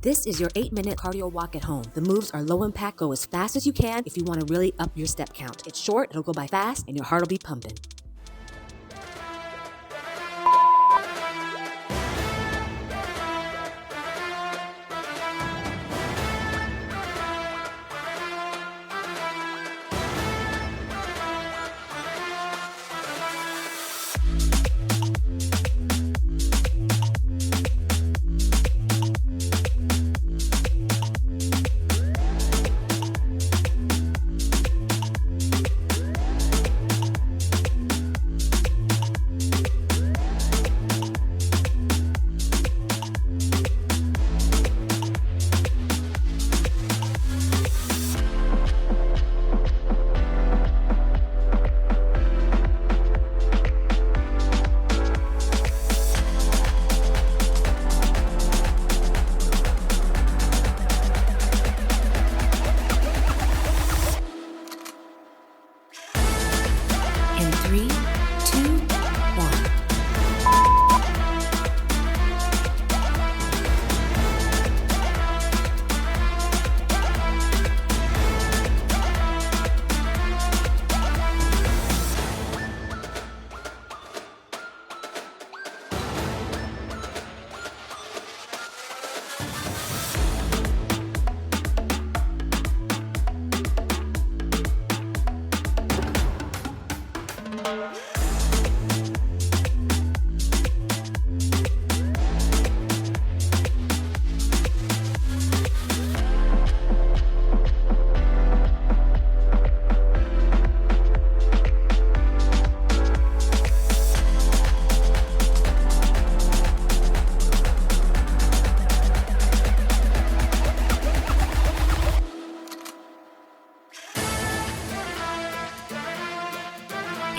This is your 8-minute cardio walk at home. The moves are low impact, go as fast as you can if you want to really up your step count. It's short, it'll go by fast, and your heart will be pumping. In 3, 2, 1.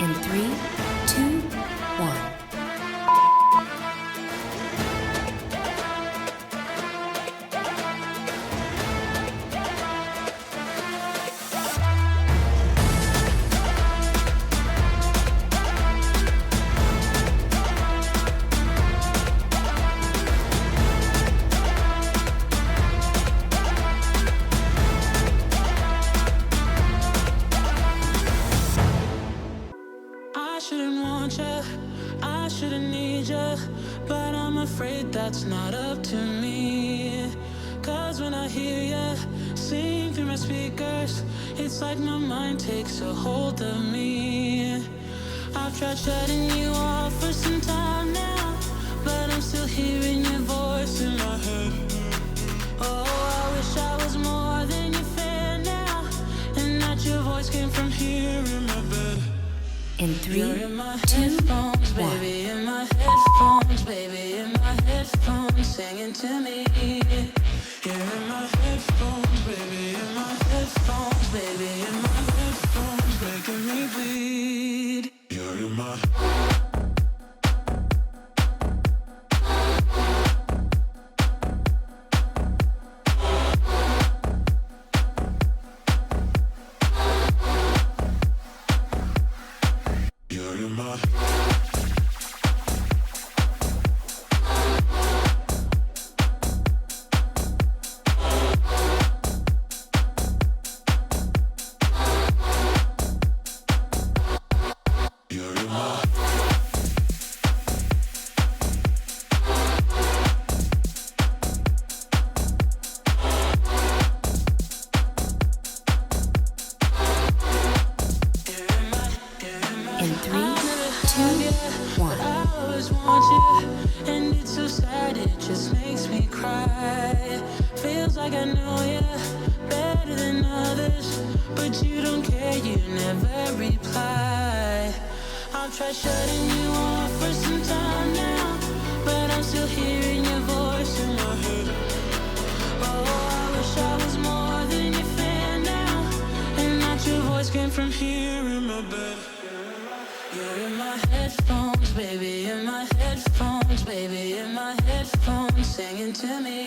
In 3, 2, 1. I shouldn't need you, but I'm afraid that's not up to me. Cause when I hear you sing through my speakers, it's like my mind takes a hold of me. I've tried shutting you off for some time now, but I'm still hearing your voice in my head. Oh, I wish I was more than your fan now, and that your voice came from here in my bed. In 3, You're in my 2, headphones, 1. baby, in my headphones, baby, in my headphones, singing to me. You're in my headphones, baby, in my headphones, baby, in my headphones, making me bleed. You're in my In 3, 2, 1. I always want you, and it's so sad, it just makes me cry. Feels like I know you better than others, but you don't care, you never reply. I've tried shutting you off for some time now, but I'm still hearing your voice in my head. Oh, I wish I was more than your fan now, and that your voice came from here in my bed. You're in my headphones, baby, in my headphones, baby, in my headphones, singing to me.